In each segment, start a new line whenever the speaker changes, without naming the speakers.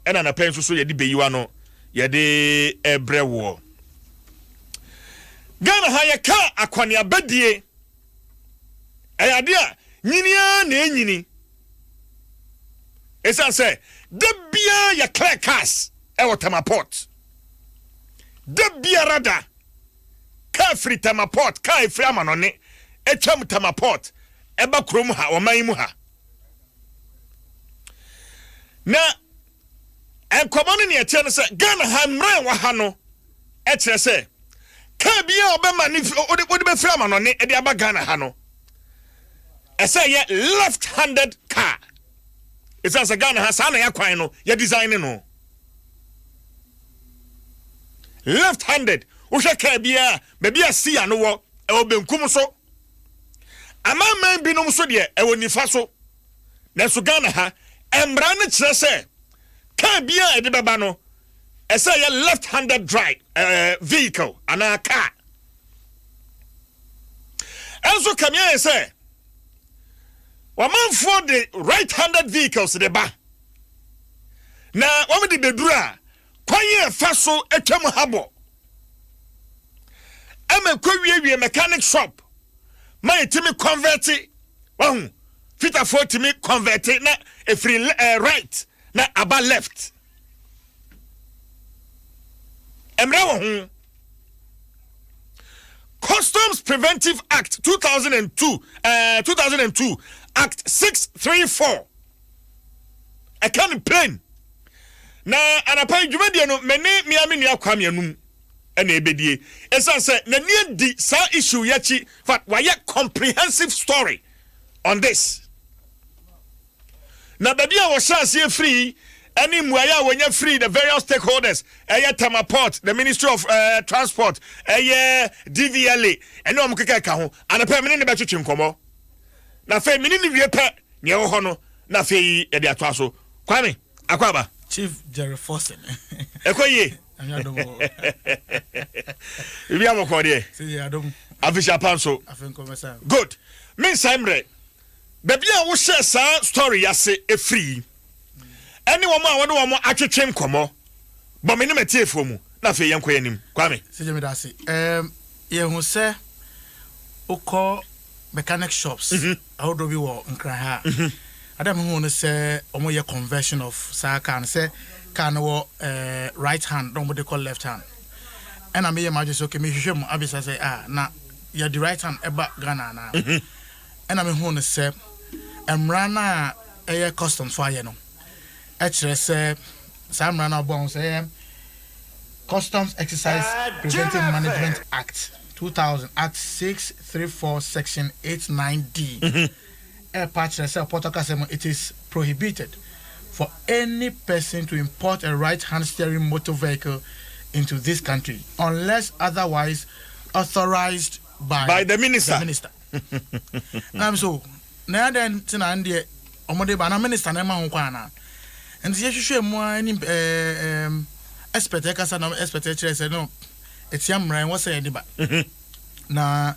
ena na pen so yɛde Beyi W'ano yɛde ebrewo Ghana ha yɛka akwani abadie ayade a nyinia na enyini esan sɛ da bia yɛ clear cars ɛwɔ Tamaport da bia rada ka free Tamaport ka free amanone etwam Tamaport eba krom ha oman mu ha na enkomane ne etie no sɛ Ghana ha mran wa ha no ekyerɛ sɛ ka bia obema ni odi be free amanone e de aba Ghana ha no ɛsɛ yɛ left-handed car esan sɛ Ghana ha sa na yɛ kwan no yɛ design no left-handed wohwɛ car bia baby asia no wɔ ɛwɔ benkum so amaman binom so de ɛwɔ nifa so na so Ghana ha embra ne kyerɛ sɛ car bia ɛde bɛba no ɛsɛ yɛ left-handed drive vehicle ana car ɛnso kamia yɛ sɛ waman for the right-handed vehicles de ba na wame de bedura kwanye fa so atwam habo ama kɔwie mechanic shop ma yetimi convert wahu fita for timi convert na efri right na aba left emra wo hu Customs Preventive Act 2002 Act 634 I can't plain na anapa dwumadie no mene miami nua kwam yanum ena ebedie esan se na nie di sa issue yachi but why comprehensive story on this na baby a wo chance free any muaya wonya free the various stakeholders Tamaport the Ministry of Transport DVLA ene om keka ka ho anapa mene ne betwetwe nkomo na fe mene ne wie pe ne wo ho no na fe e de ato aso kwame akwaba
Chief Jerry Forson
ekoye
Adom
Ibi amokode
see Adom
official panso
afenkomesa
good me saimre baby a wo share sa story yase e free any woman wo mo atwetwe nkomo bo me ne metiefo mu na fe yenko yanim kwame
see me dase ye hu se ukọ mechanic shops how do we wo nkra ha Adam hu no say omo ye conversion of sa car say car no right hand don't they call left hand and I me imagine okay me hwehwe mu abisa say na ya the right hand eba Ghana na and I me hu no say emra na customs for ye no e kire say sa emra na bon say Customs Exercise Preventive Management Act 2000 Act 634 Section 89D it is prohibited for any person to import a right-hand steering motor vehicle into this country unless otherwise authorized by
the minister.
So now then tinande omode ba na minister na ma ho kwana and yehwehwe mu ani expert ekasa na expert kire say no etiamran wo say ba na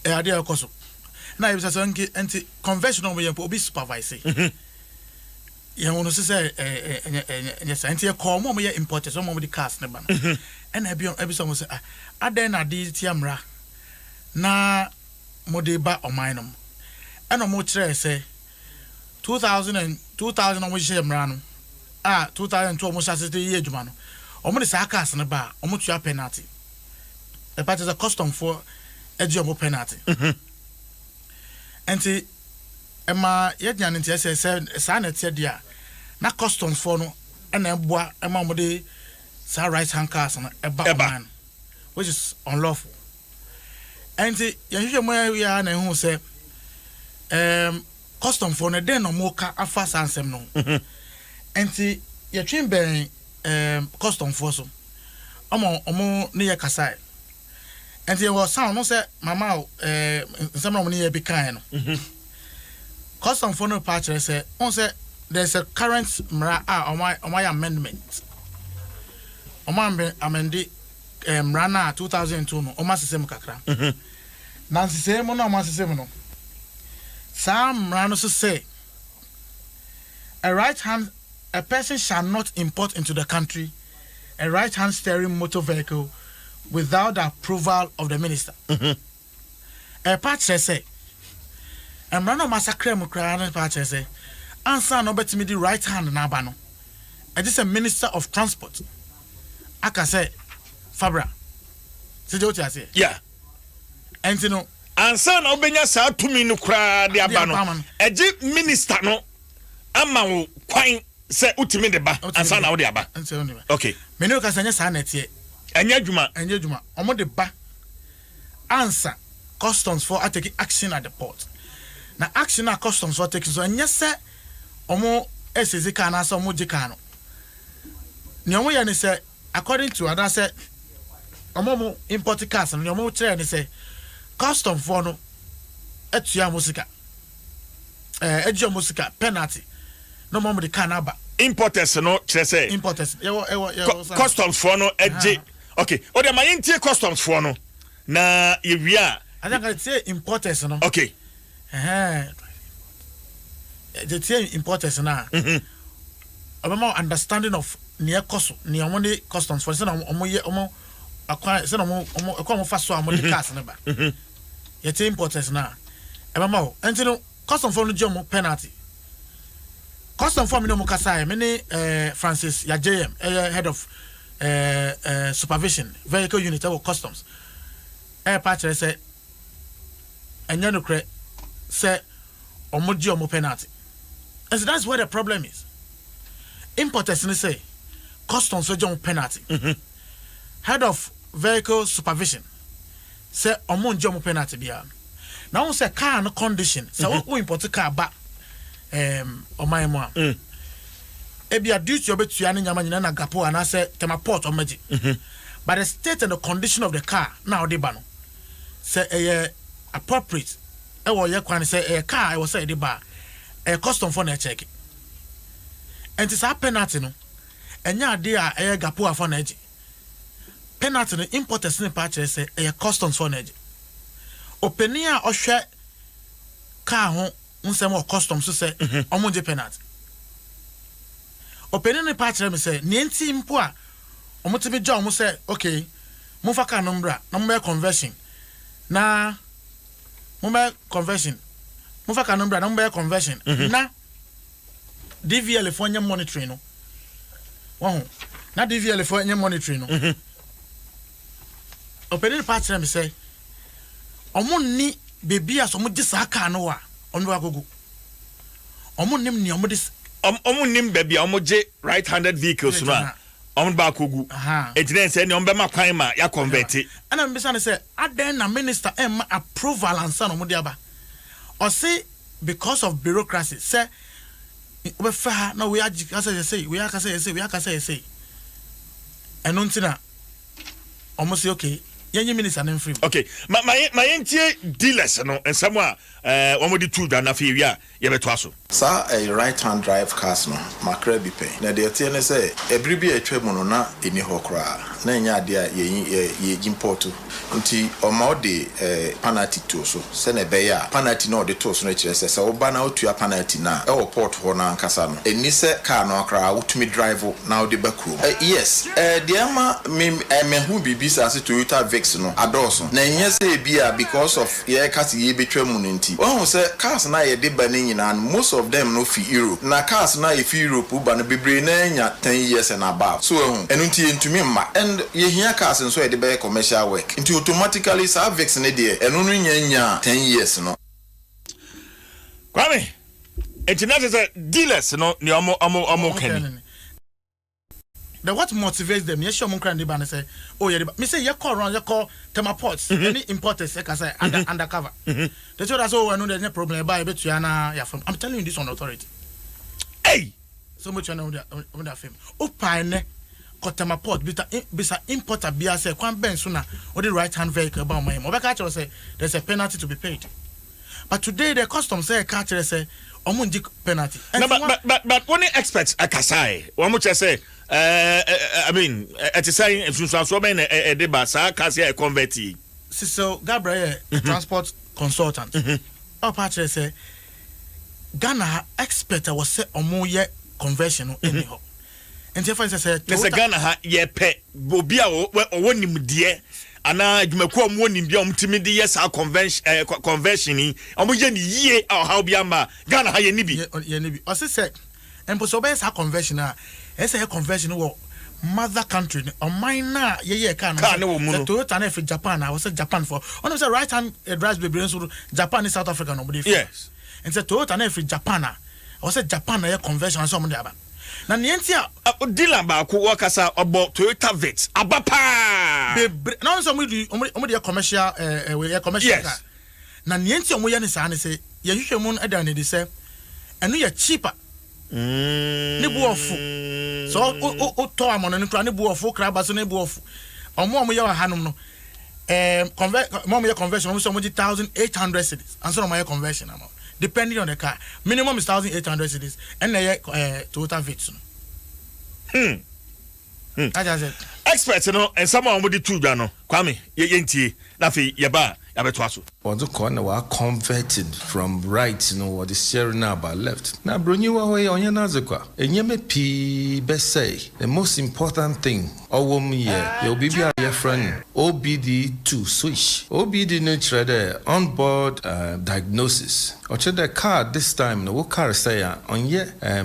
ade akoso na you say anti convention no be obi supervise ye wono say yes anti e call mo ye importers mo di cars ne ba no and e be so mo say aden na di tiamra na mo de ba oman no and mo kire say 2000 mo je mra no 2002 mo say say ye adwuma no omo de sa cars ne ba omo tua penalty the part is a custom for edge penalty enti ema yednya ntia say sa na tie dia na customs for no na eboa ema mo de sa right hand cars na eba man which is unlawful enti yehwe mo ya na hu say custom for no den no mo ka afa sansem no enti yetwen ben custom for so omo ne ye kasai enti wo sound no say mama nsem no ne ye bi kan no custom for no patch say on say there's a current mra my amendment amend mra na 2002 no o ma sesem kakra na sesem no ma sesem no sam mra no so say a right hand a person shall not import into the country a right-hand steering motor vehicle without the approval of the minister. A part say, and run a massacre mukran part say, answer no bet me the right hand nabano. It is a minister of transport. I can say, Fabra. See what I say?
Yeah.
And you know,
answer no benya sa to me no kra de abano. Eje minister no ama kwan se utimi de ba answer na wo de aba. Okay.
Me no ka sanya sa na tie.
Enya djuma.
Omo de ba answer customs for taking action at the port. Na action at customs for taking so enya se omo esezi ka na so omo jika no. Ni omo ya ni se according to other say omo import cars no omo kire ni say custom for no etua musika ejo musika penalty no mo de car na ba
importers no kire say
importers
customs for no eje okay o de ma yentie customs for no na yewia
I think I say importers no
okay
the say importers na about understanding of near cost near money customs for say omo akwa say omo fa so amodi cars na ba yet importers na about enti customs for no jomo penalty custom for me no mukasa me Francis ya JM head of supervision vehicle unit of customs part say enya no kre say omo penalty and so that's where the problem is. Importers say customs for jomo penalty head of vehicle supervision say omo penalty bia now say car no condition so we import car back my mo ebia duty obetua ne nyama nyina na gapo ana say tema port omaji but the state and the condition of the car now dey ba no say appropriate e wo ye kwan say car e wo say dey ba custom for na check and it's a penalty no enya ade a gapo afọ na eji penalty no importers ne pa chere say customs for na eji openi a ohwe car ho nsem o customs so say omo je penalty openi ne pa chere me say ne nti mpo a omo timi ja omo say okay mo fa car number na mo conversion na mo conversion mo fa car number na mo conversion na DVL for any monitoring no. Wow. Na DVL for any monitoring no. Opening part me say omo ni baby as omo gisa aka no wa omo agogo. Omo nim ni omo dis
omo nim baby omo je right-handed vehicles no a omo ba agogo. Ejine say ni omo be ma kwan ma ya convert.
Ana me say say aden na minister em approval and son omo de aba. Or say because of bureaucracy say we fa na we say we aka say and untina almost say okay yenye minister na free
okay my entie dealers no ensam a omodi two da na fa wi a ye beto aso
sa a right hand drive cars no makra bi pe na de tie ne say ebri bi atwa mu no na eni ho kra na nya ade a ye import nti oma de penalty to so se na be ya penalty no de to so na kire se oba na otua penalty na e wo port ho na nkasa no eni se car no akra wotumi drive na wo de bakro yes de ama me hu bibi sa se Toyota Vex no adoso na nya se bia because of ye kase ye betwa mu no nti won se cars na ye de ba na nyina most of them no fi Europe na cars na ye fi Europe ba no bebre na nya 10 years and above so enu nti entumi mma and ye hia cars nso ye de be commercial work nti automatically Vex ne de enu no nya 10 years no
Kwame international say dealers no ni omo kan
the what motivates them yes omo kan de ba say oh yeah me say you call around you call tema ports any importers like I say undercover they told us oh I know there's no problem buy betu na ya from I'm telling you this on authority
hey
so much na on that film opine Kotema port bisa importer bia say kwan ben so na or the right hand vehicle ba my obeka catch say there's a penalty to be paid but today the customs say catch say omunji penalty
no, but when experts akasai omo say I mean at say if you so ben e de ba sa case e convert
so Gabriel transport consultant patch say Ghana expert was say omo ye conversion anyhow. And if I say,
Mr. Ghana ha ye pe bobia o nimdie ana dwumako mo nimbia omtimi de yes our convention ni omoje ni yie how bia ma Ghana ha ye ni bi
o say empo so be sa convention a ese convention wo mother country o mine na ye ka no Toyota na for Japan I was Japan for on say right hand drives be so Japan is South Africa no be
yes
and say Toyota na for Japan I was Japan na convention so mo de aba na nientia
dealer ba ko wakasa obo Toyota Vets abapa
na so mo di commercial we commercial car na nientia mo ye ne sa ne say ye hwehwe mu no da ne de say eno ye cheaper ne bu ofu so o to amono ne kra ne bu ofu kra ba so ne bu ofu omo ye wa hanom no conversion mo so mo di 1800 cedis and so mo ye conversion amount depending on the car minimum is 1800 cedis and na Toyota Vets I just said
experts no and some of the two no kwame ye ntie na fe ye ba ya beto aso
Ozo corner were converted from right, what the steering now by left. Now, Brunyu way on your Nazakwa. And you may say the most important thing, you'll be your friend, OBD to switch. OBD nature there, onboard diagnosis. Or the car this time, no car say on ye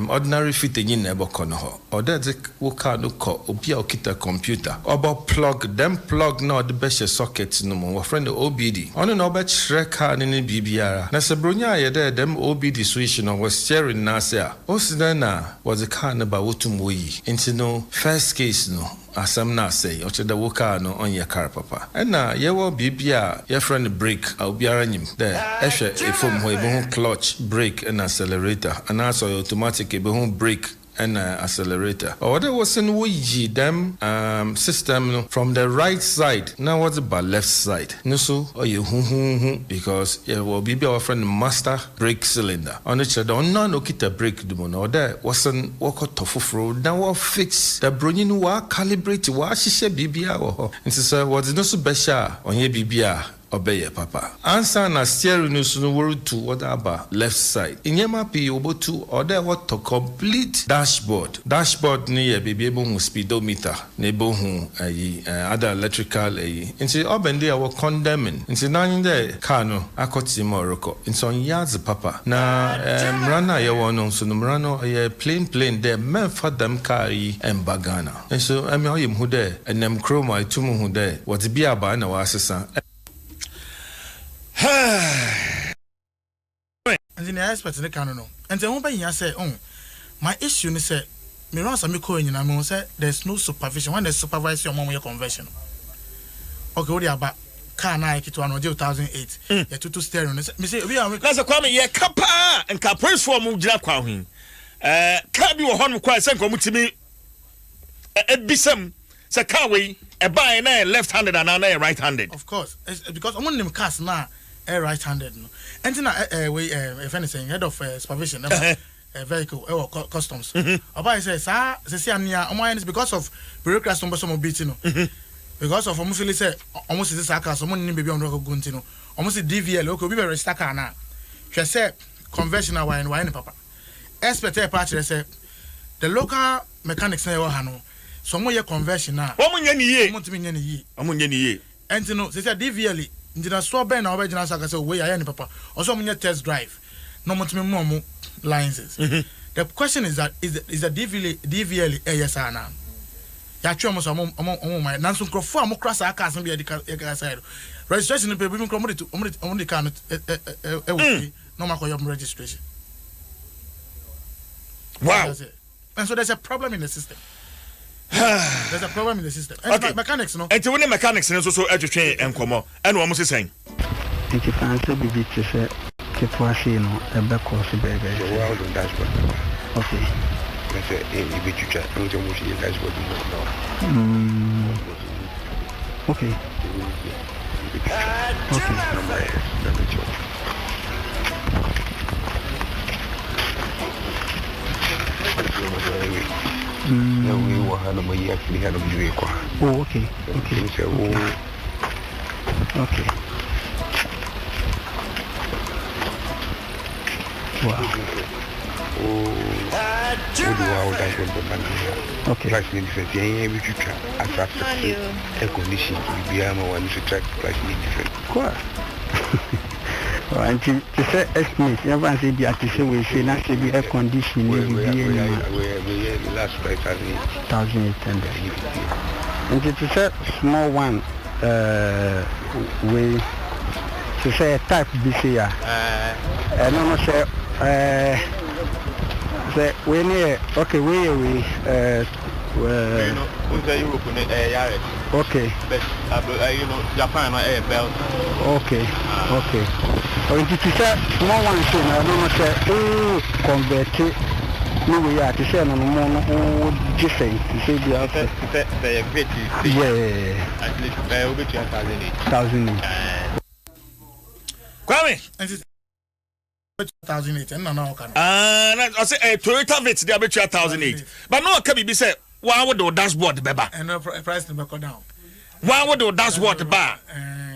ordinary fitting in Ebokono. Or that's a car no call, Obia Okita computer. Or about plug, them plug not the best sockets no more. Friend OBD. On an obet Shrek in BBR. Na Sabronia ye there them OBD switch no was steering Nasia. Osidana was a car about Wotumwe. Into no first case no. Asam na say, or the woka no on your car papa. And now ye will BBR, your friend brake, I'll be around there. Esha a foam way clutch, brake and accelerator. And also automatic a brake and accelerator. Or there was in Ouija them system from the right side. Now what's about left side? No so or you because it will be our friend master brake cylinder. On each other on no kita brake dumon or there wasn't walk out tofu road. Now what fix the brunin wa calibrate wa shisha BBR or and so what's no so besha on your BBR. Obey papa. Answer na steering no sunu word to what about left side. Inyema pi obo to order what to complete dashboard. Dashboard ni ye baby ebo speedometer ne bo hu other electrical Inti obende awo condemning. Inti nani de car no akoti moroko. Inti on yards papa. Na mrana ye wono sunu mrano ye plain de men for them carry embagana. And so emi oyim hu de enem chroma itumu hu de what be aba na wa asesa.
And the aspect in the canon. And the woman here said, oh, my issue is said, Miran's a miko in a say there's no supervision when they supervise your mom your conversion. Okay, what about car Nike to 2008? Yeah, to steering. Me say, we are
that's a kwame ye kapa and caprice for Mujra Kwahim. Can't be a home quite send committee a bisum, Sakawi, a buy and left handed and an right handed.
Of course, it's because I'm on them cars now. Right handed no and if anything head of supervision vehicle customs oba say say ania omo because of bureaucracy number some beat no because of almost feel say almost this car so money baby on rock gunti no almost DVL okay obi be register car na hwe say conventional wine papa expert part say the local mechanics na yo ha no so mo ye conversion na
omunya ni ye
omunya ni ye and no say DVL Ndina so ben na obejina saka say we ya ni papa also munye test drive no mutimi mu licenses. The question is that is the DVL ASR na ya twa mo so mo my nanso nkrofo am cross aka asan bi edika side registration pe bi nkrofo mo de car no makoyo registration.
Wow.
And so there's a problem in the system. There's a problem in the system. And okay. Mechanics, no? And
when the mechanics and so educate and come on, and what was he saying?
If you fancy be to say, keep watching a back course, baby. Well, that's what. Okay. That's it. If you try, I'm going to see you guys what you know. Okay.
No, we were actually had a drink.
Oh, okay. Okay. Wow.
wow, dashboard but
Okay.
price need different. Yeah, we should try attract air condition. We are more one to track price need different.
Cool. And to say estimate, everyone say the artisan will say not to be air conditioning.
We last price
1,800. And to say small one, we to say a type this year. And no say we near okay we okay.
But Japan belt.
Okay. Or if you say small one thing, I don't say convert it. No, we are to say no more. Just say you say the outfit. Yeah.
At least will be
1,008.
Kwame.
2008 and no can.
I say a Toyota Vitz they bet you 1,008. But no can be say why would the dashboard beba?
And no price to go down.
Why would the dashboard bar?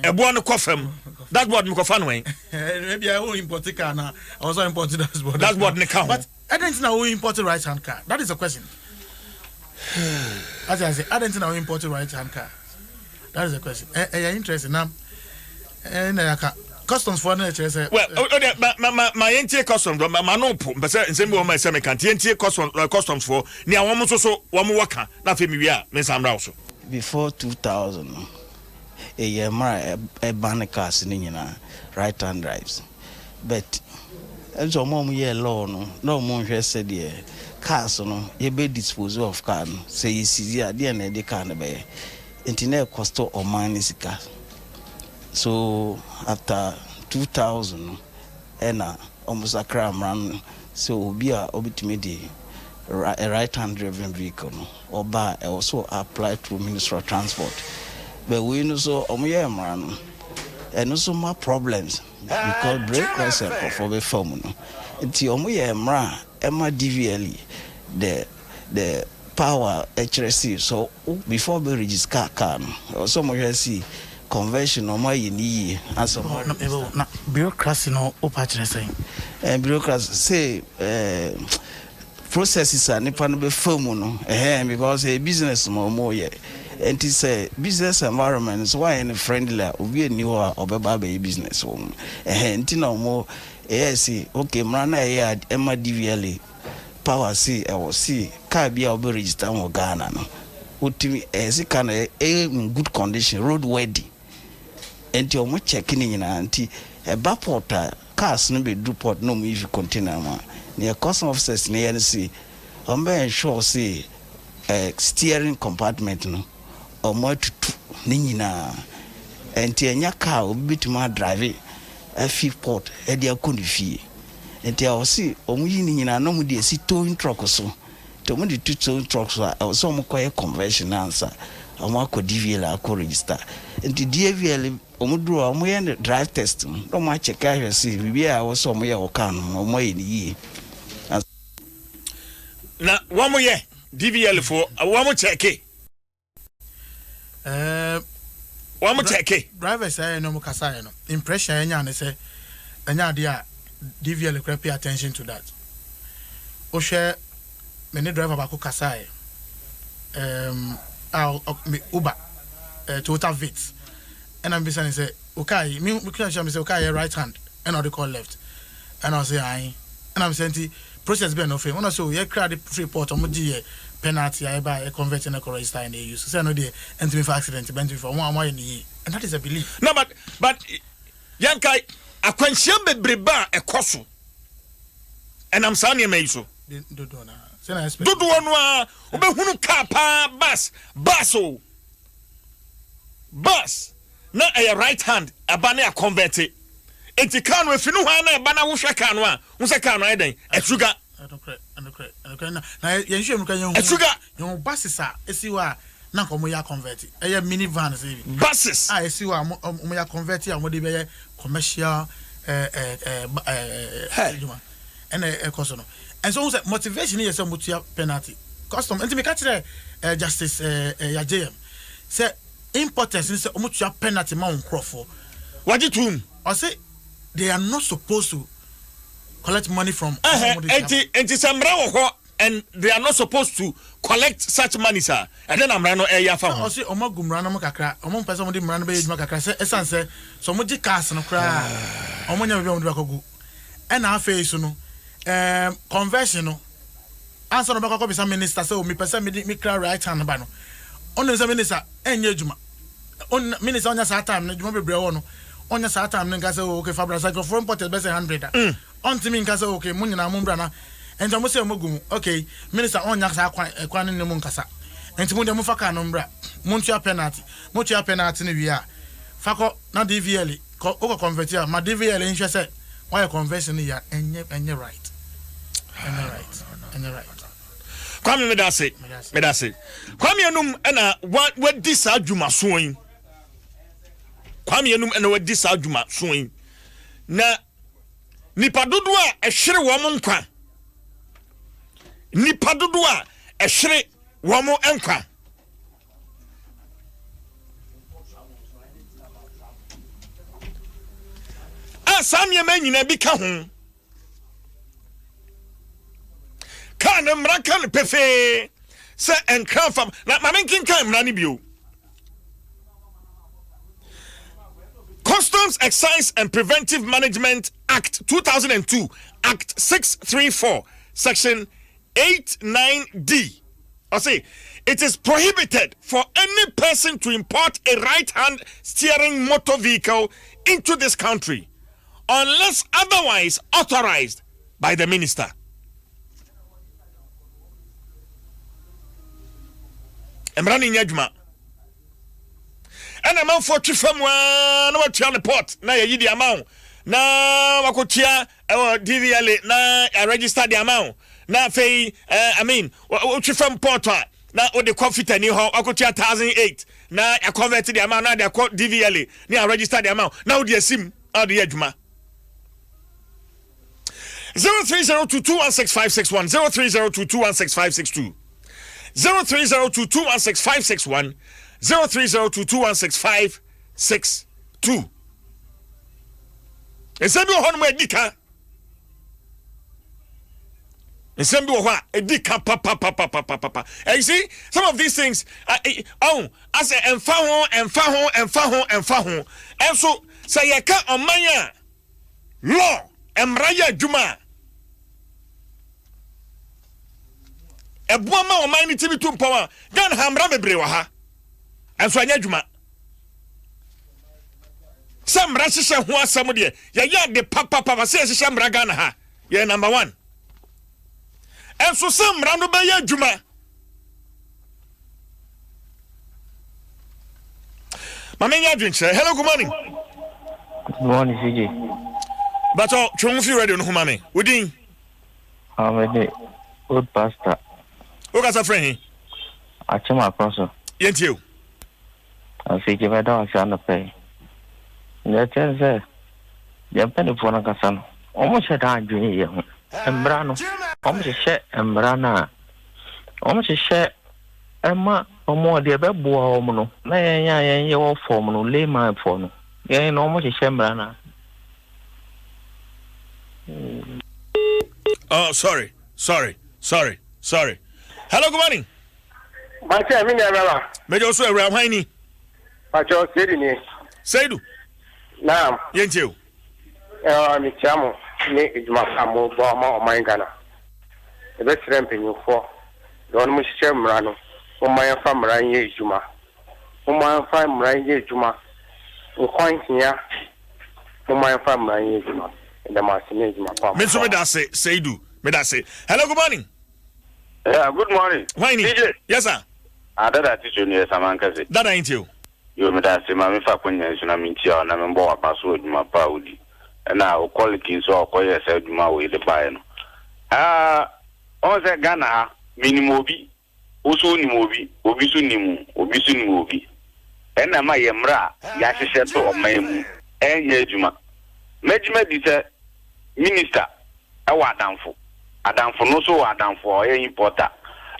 A one coffin. Dashboard me coffin way.
Maybe I will import a car now. I also imported dashboard.
Dashboard ne count.
But I don't know who imported right hand car. That is a question. As I say, I don't know who imported right hand car. That is a question. Interesting now. And customs for nature say
well my NTA customs my no but say nsem be o ma say me kan NTA customs for ni awon so wo waka na fe mi wi a me samra so
before 2000 a year mara a ban cars ni nyina right hand drives but enso mo ye law no mo hwe se de cars no ye be dispose of car no say yisizi ade na de car no be internet cost o man sika. So after 2000, almost a crime run. So be a obitime a right-hand driven vehicle or by also apply to Ministry of Transport. But we know so run and also more problems because brake pressure for the phone. It's mra Emma DVLE the power HRC. So before we register car or some see. Convention or my ye as a
bureaucracy no opachre saying
and bureaucracy say processes are nipan be firm no because a business more ye and it's a business environment so why any friendly obi ani ho a obeba be business wo and no more see okay mrana e Emma DVLE power see I will see car be obi register wo Ghana no utimi e can in good condition road worthy. And you almost checking in anti a baporter cars no be do port no move container man near custom officers near see I'm sure say steering compartment no or more to nina and tia car will be to my drive a fifth port a dear couldn't fee and I see nina no more see towing truck or so to me the two towing trucks are some quiet conversion answer I'm a DVL I register and the DVL omudru omoye drive test no ma check I see we are also omoye okan omoye ni yi
na womoye DVL for womo check womo check
driver say no mukasa no impression enya ne say enya de a DVL could pay attention to that o share many driver ba ko kasa Uber Toyota Vitz and I'm saying say okay me can say okay right hand and they call left and I say aye and I'm saying process be no free when I say you credit free port on the penalty I buy a converting a register and they use say no dey entry for accident benefit for one in the year and that is a belief
no but yankai akwanhia bebreba ekoso and I'm saying me so
do na say na expect
do no a obehunu car pa bus na a right hand abane a convert it can we finu ha na eba na wo hwe kan no a wo se kan no eden esuga
na ye hwe mu kan ye
esuga
yo buses a esi wa na ko mo ya convert e minivan say
buses
esi wa mo ya convert a mo de be commercial and a cost no and so motivation is a mutual penalty custom and me catch justice JM say importers say mutual penalty ma on crofo
waji tun
I say they are not supposed to collect money from
and and they are not supposed to collect such money, sir. And then I'm running a yafa.
I say, Omo Gumrano Kakra, Omo person with the Murano Bay Macacra, Essence, so much cast no cry. Omo Yago. And our face, conversion. Answer about copy some minister, so me person me cry right hand bano. Only the minister, and Yajuma. On minister on your time, you won't be brewono. On your time, and Gaza, okay, Fabra, like for imported best 100. On to me, Gaza, okay, Munina Mumbrana. And I must say, Mogum, okay, Minister on Yaka, Quan in the Munkasa. And to Munda Mufaka Nombra, Muntia penalty, Mutia penalty in the year. Fako, not DVL, Coco converter, my DVL, and she said, why a conversion here, and you're right. And you're right. And you're right.
Come me that say. Come here, and what this argument swing. Come here, and what this argument swing. Na nipa dodua a shere wo nkwa. Nipa dodua a shere wo nkwa. Samye man nyina bi ka ho. Kan mra kan pefe se enkran fam na mamenkin kan mra ni bio. Customs Excise and Preventive Management Act 2002 Act 634 Section 89D. I say it is prohibited for any person to import a right-hand steering motor vehicle into this country unless otherwise authorized by the minister. Emrani Nyajma. And amount for Chifamwa, no child report, na yidi amount. Na wakotia DVL na register the amount. Na fei Chifam porta na o de coffee tani ho wakotia 1008. Na ya convert the amount na de DVL na register the amount. Now the sim out the edjuma. 0302216561 0302216562 0302216561 0302216562. Esembi wo no edika. Esembi wo ha edika papa. And you see some of these things I say emfa ho. And so say yeka omanya law emraya juma. Ebuama o man ni tibi tu mpawa gan hamra bebre wa ha enso anya dwuma samra hihye ho asam de ya de papa se hihye mra gan ha ye number 1 enso samra no be ya dwuma mamenya dwinche. Hello, good morning.
Good morning, CJ.
But chonfi radio no mame wodin
I'm a old pastor.
What's a friend?
I came across her.
Yet you.
I think if I don't shall not pay. Let us say, the penny for a cassan. Almost a time doing you. And Brano. Almost a share and Brana. Almost a share. Emma, or more dear Bebo Omono. Nay, and your form, lay my phone. Yea, almost a share Brana.
Oh, sorry. Hello, good morning.
Macha mi never.
Mejo so around Haini.
Macha Sydney.
Saidu.
Naam.
Yentio.
Mi chamo ni ijuma kamo bo ma o man Ghana. E be trempenyu fo. Don mu hye mra no. O man fa mra nye ijuma. O man fa mra nye ijuma. Nkwan hia. O man fa mra nye ijuma. E da ma se nye ijuma pa.
Me so me da say Saidu. Me da say. Hello, good morning.
Yeah, good morning.
Why
DJ.
Yes, sir.
Dada teacher ni Samankazi.
Dada ain't you.
You me da say ma me fa kwanya so na mintia na me mbo apaso adwuma pa odi. Na o quality so o koye se adwuma we de bae no. On se Ghana minimum obi. Oso ni obi so nimu, obi so ni obi. Na ma ye mra ya hyehyɛ to o man mu. Enye adwuma. Mejima di se minister e wa adamfo. Adamfo no so adamfo o ye importer.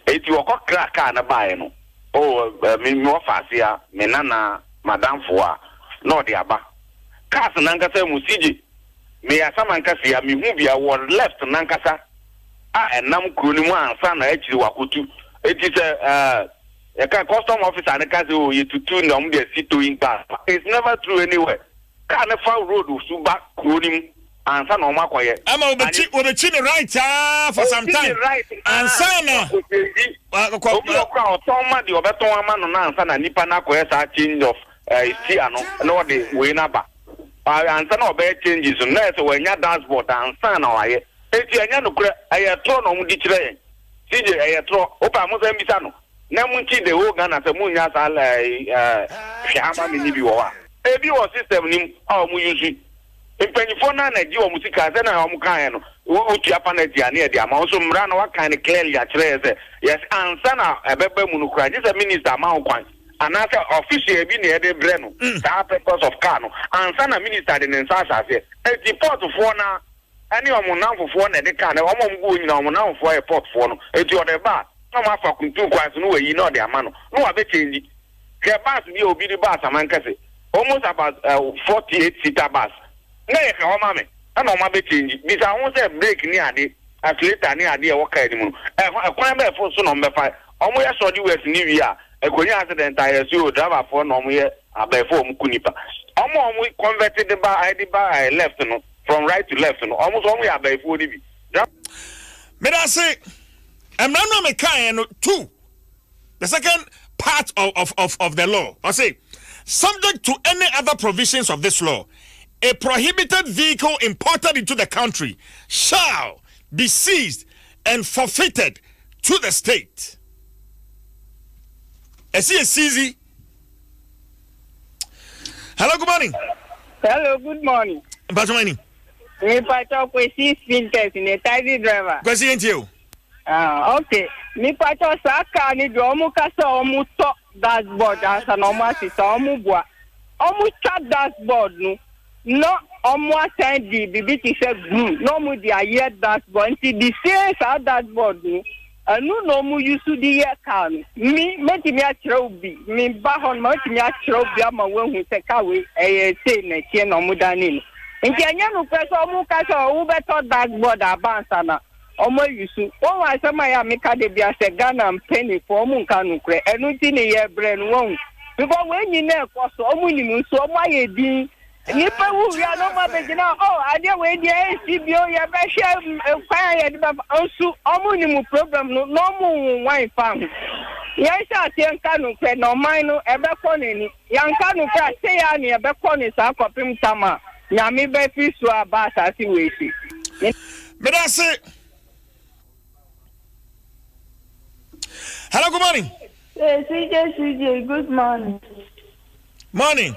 Eti okokra ka na bae no. Me ofase me nana madamfo a no de aba. Kas na nkasa mu sije me asamanka se me hu bia wo left nankasa enam kuro ni mu ansa na akiri wakotu eti se a custom officer and case oh you to no dey sit doing back. It's never true anywhere. Can a foul road so back cloning and son of Makoye. I'm over the chin right for some time. Right and sana Toma the Obeton man on answer and Nipana change of Tiano no the winaba. And son of bed changes on nurse when your dashboard and son or I. I thrown on the train. CJ I throw Opa Mosambisano. Namunchi the whole Ghana as a munya Shama Minibiwa. Ebi was system nim how mu use. In 24 na Nigeria musica then I am kind uti apaneti near the amount so mrana what kind of clearly at yes and sana a bebe munukra just a minister amount kwan and after official be near the breno that purpose of Kano and sana minister in Sasa say the port for na any omunam for na the can omom go nyina omunam for a port for no eti o the bar no ma fa kuntu kwanso no we no de amano no wa be change ke bus bi obi di bus amankase almost about 48 seater bus na ye ka o ma me na o ma be change bi sa won say break ni ade accelerator ni ade e wo ka ni mu kwan be fo so no be fa omo ye so di west ni wi a ekonya accident aye so driver for no omo ye abefo omo kunipa omo converted the bar I left no from right to left no almost omo ye abefo ni bi
me da say Emmanuel Mekaya, two. The second part of the law. I say, subject to any other provisions of this law, a prohibited vehicle imported into the country shall be seized and forfeited to the state. I see a CZ. Hello, good morning.
Hello, good morning.
Good morning.
If I talk with six filters in a taxi driver.
Question to you.
Okay. Me pato saka ni do omu kasa omu to dashboard asa no omu asisa omu bua. Omu chat dashboard no omu asend di bibi ti se glue no omu di aye dashboard nti di say sa dashboard anu no omu yusu di ye car mi meti mi akire obi mi ba hon meti mi akire obi ama wehu se ka we say na tie no omu dani nti anya no pese omu kasa owu beto dashboard abansa na omo yusu won wa sama ya meka de bia se Ghana penny for omu nka nukre enu ti ni ye bre no won because when you na ekoso omu ni mu so omo ayedin ni pe wu ya no ma be gina ade we di CBO ye be hwe kwan ye de ba nsu omu ni mu problem no mu wan fa ye sha tie nka nukre no man no ebe ko ni ya nka nukre se ya ni ebe ko ni sa kopim tama ya mi be fi so aba sa si we si
me da say hello, good morning.
CJ, good morning.
Morning.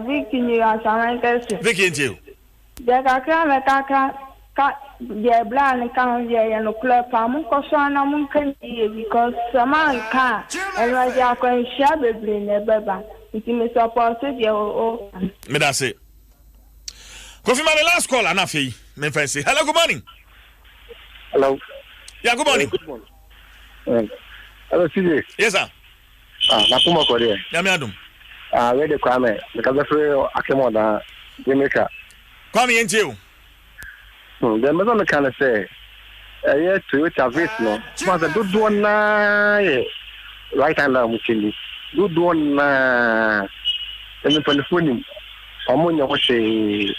Vicky, you are some
Vicky, and you.
The Kaka, the blind can be a club, Pamukosan, because some car, and I can share the brain, a baba. It is supposed your
me that's it. Coffee, my last call, Anafi. Me fancy. Hello, good morning.
Hello.
Yeah, good morning.
Good morning. Hello, CJ.
Yes, sir.
Nakuma Korea.
Adom.
Where the Kwame, because the free Akemoda, Jamaica.
Kwame, and you.
The Madonna can say, yes, to it, a vis no. But the good one, right hand, Muchili. Good one, and the telephone, Omonia was say,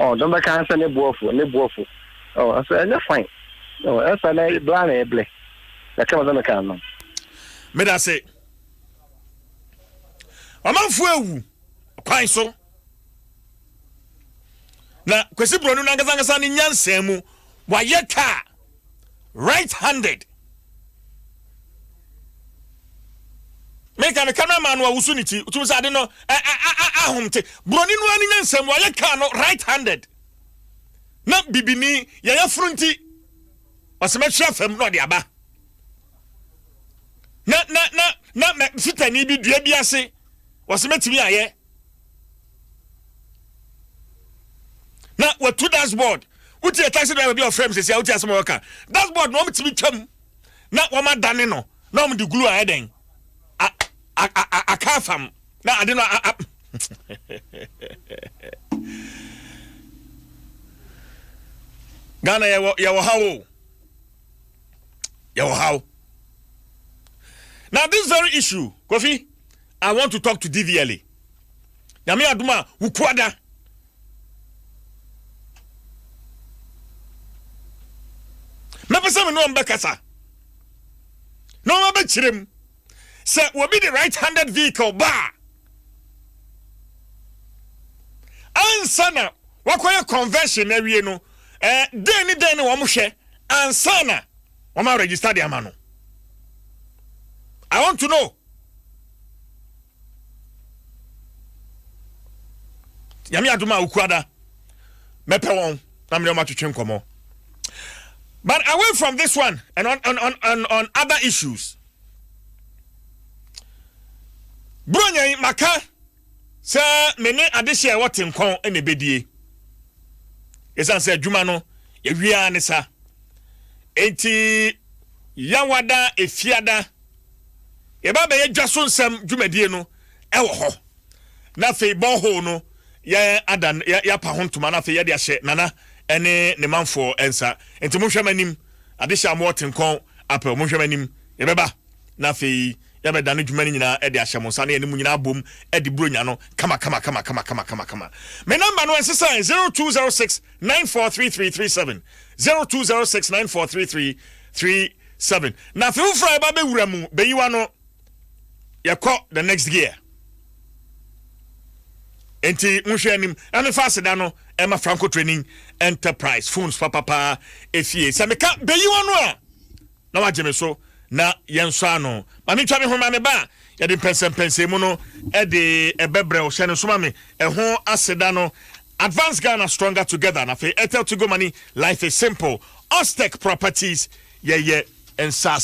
oh, don't make answer, ne bofu. Oh, I said, that's fine. Oh, that's a blind, blake. I come on the camera.
Me da say. Amanfo ewu. Kwan so. Na kwesi bronu na ngazanga ni nyansa mu wa ye ka right handed. Me ka me cameraman wa wusuniti. Utum sa ade no ahomte. Bronu no ani nyansa mu wa ye ka no right handed. Na bibini ye ya frunti. Wasemetwa fam no de aba. Na me fitani bi dua bi ase wasemetimi aye na watu dashboard uti taxi driver bi of frame say uti asema waka dashboard no mtimi twam na wama dane no na om di glue aye den akafam na ade no Ghana yawo how. Now this very issue, Kofi, I want to talk to DVLA. Yami aduma ukwada. Mepesa me no mbekasa. No mabe chirem. Say will be the right-handed vehicle bar. Ansana wakoye convention ewie no den wo mo hwe ansana wo ma register the amano. I want to know. Yami aduma ukwada. Mepe won na me ma twetwe nkomo. But away from this one and on other issues. Bronya maka se mene adehye e wote nkon ene bedie. Esan se adwuma no ye wia ne sa. Enti yawada efiada ye ba be ye Dwaso Nsem dwumadie no e wo ho. Na fe bo ho no ye adan ya pa ho ntoma na fe ye de ahye nana ene ne manfo ensa. Enti mo hwemanim adehye amote nkon apel mo hwemanim ye beba na fe ya be dane dwuma ni nyina e de ahye mo nsa na ene mu nyina bom e de bronya no kama. Me number no ensesa 0206 943337 0206 943337 na fe ufra ba be wura mu Beyi W'ano ye call the next gear enti nhwenim ane fast da no Emma Franco Training Enterprise phones papa efie se meka Beyi W'ano a na wageme so na yenso ano ma me twa me ho ma me ba ye de pensem mu no e de ebebre o hye ne so ma me e ho aseda no Advanced Ghana stronger together na fe Airtel to go money life is simple Ostec Properties ye and SAS